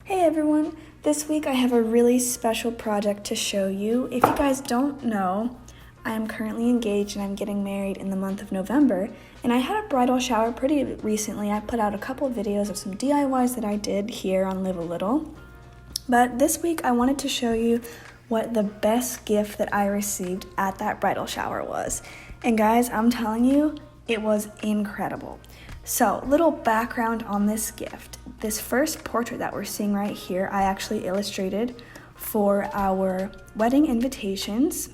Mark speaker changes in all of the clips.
Speaker 1: Hey everyone, this week I have a really special project to show you. If you guys don't know, I am currently engaged and I'm getting married in the month of November, and I had a bridal shower pretty recently. I put out a couple of videos of some DIYs that I did here on Live a Little, but this week I wanted to show you what the best gift that I received at that bridal shower was. And guys, I'm telling you, it was incredible. So, little background on this gift. This first portrait that we're seeing right here, I actually illustrated for our wedding invitations.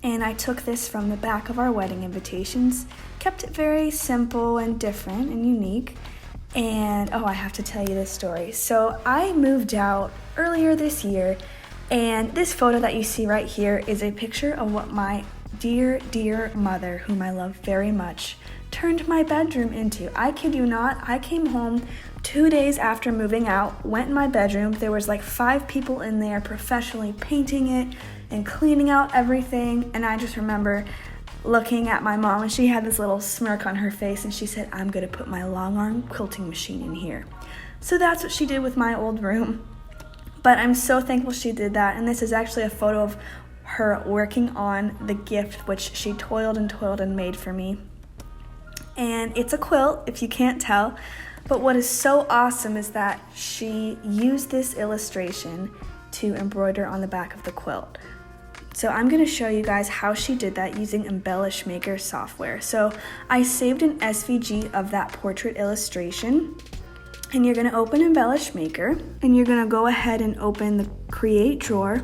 Speaker 1: And I took this from the back of our wedding invitations, kept it very simple and different and unique. And, I have to tell you this story. So, I moved out earlier this year, and this photo that you see right here is a picture of what my dear, dear mother, whom I love very much, turned my bedroom into. I kid you not, I came home 2 days after moving out, went in my bedroom. There was like 5 people in there professionally painting it and cleaning out everything. And I just remember looking at my mom, and she had this little smirk on her face, and she said, "I'm gonna put my long arm quilting machine in here." So that's what she did with my old room. But I'm so thankful she did that. And this is actually a photo of her working on the gift, which she toiled and made for me. And it's a quilt, if you can't tell. But what is so awesome is that she used this illustration to embroider on the back of the quilt. So I'm going to show you guys how she did that using Embellish Maker software. So I saved an SVG of that portrait illustration. And you're going to open Embellish Maker. And you're going to go ahead and open the Create drawer.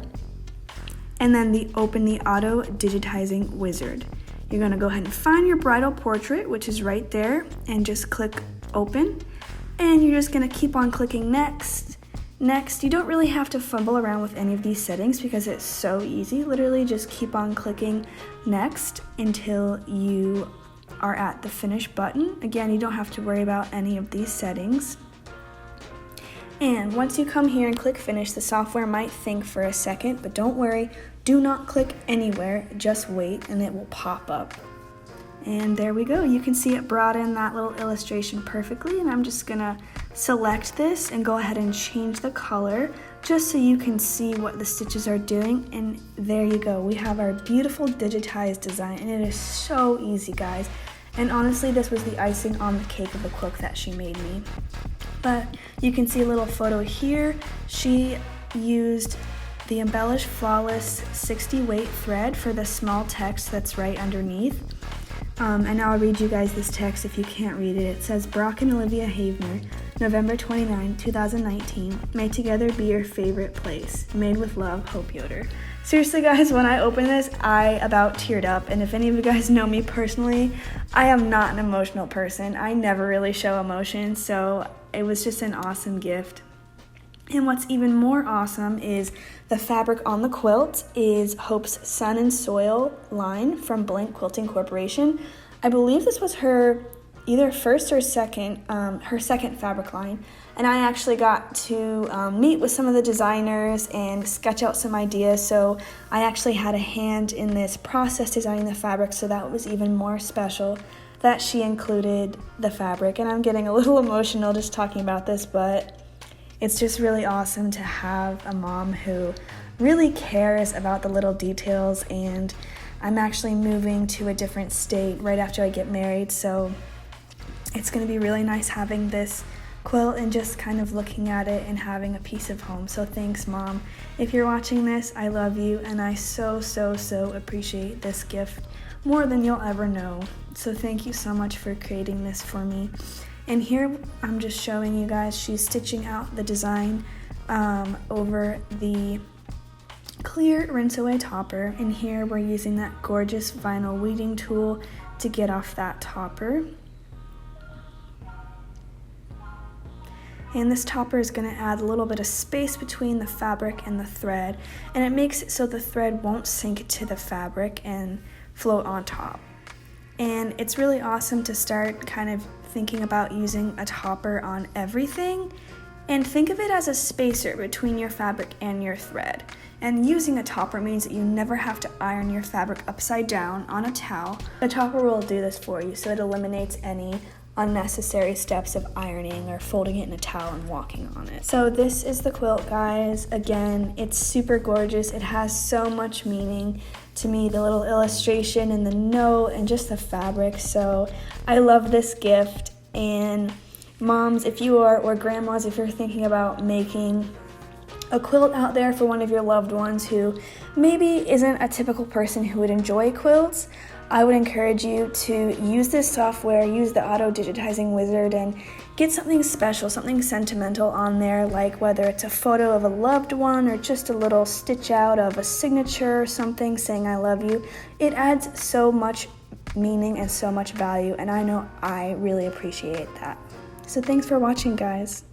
Speaker 1: And then open the Auto Digitizing Wizard. You're gonna go ahead and find your bridal portrait, which is right there, and just click open. And you're just gonna keep on clicking next. Next, you don't really have to fumble around with any of these settings because it's so easy. Literally just keep on clicking next until you are at the finish button. Again, you don't have to worry about any of these settings. And once you come here and click finish, the software might think for a second, but don't worry, do not click anywhere, just wait and it will pop up. And there we go, you can see it brought in that little illustration perfectly, and I'm just gonna select this and go ahead and change the color just so you can see what the stitches are doing. And there you go, we have our beautiful digitized design, and it is so easy, guys. And honestly, this was the icing on the cake of the quilt that she made me. But you can see a little photo here. She used the Embellish Flawless 60 weight thread for the small text that's right underneath. And I'll read you guys this text if you can't read it. It says, "Brock and Olivia Havener, November 29, 2019. May together be your favorite place. Made with love, Hope Yoder." Seriously guys, when I opened this, I about teared up. And if any of you guys know me personally, I am not an emotional person. I never really show emotion, so it was just an awesome gift. And what's even more awesome is the fabric on the quilt is Hope's Sun and Soil line from Blank Quilting Corporation. I believe this was her either first or second, her second fabric line. And I actually got to meet with some of the designers and sketch out some ideas. So I actually had a hand in this process designing the fabric, so that was even more special that she included the fabric. And I'm getting a little emotional just talking about this, but it's just really awesome to have a mom who really cares about the little details. And I'm actually moving to a different state right after I get married, so it's going to be really nice having this quilt and just kind of looking at it and having a piece of home. So thanks, Mom. If you're watching this, I love you, and I so appreciate this gift more than you'll ever know. So thank you so much for creating this for me. And here I'm just showing you guys, she's stitching out the design over the clear rinse away topper. And here we're using that gorgeous vinyl weeding tool to get off that topper. And this topper is going to add a little bit of space between the fabric and the thread, and it makes it so the thread won't sink to the fabric and float on top. And it's really awesome to start kind of thinking about using a topper on everything, and think of it as a spacer between your fabric and your thread. And using a topper means that you never have to iron your fabric upside down on a towel. The topper will do this for you, so it eliminates any unnecessary steps of ironing or folding it in a towel and walking on it. So this is the quilt, guys. Again, it's super gorgeous. It has so much meaning to me, the little illustration and the note and just the fabric. So I love this gift. And moms, if you are, or grandmas, if you're thinking about making a quilt out there for one of your loved ones who maybe isn't a typical person who would enjoy quilts, I would encourage you to use this software, use the auto digitizing wizard, and get something special, something sentimental on there, like whether it's a photo of a loved one or just a little stitch out of a signature or something saying I love you. It adds so much meaning and so much value, and I know I really appreciate that. So thanks for watching, guys.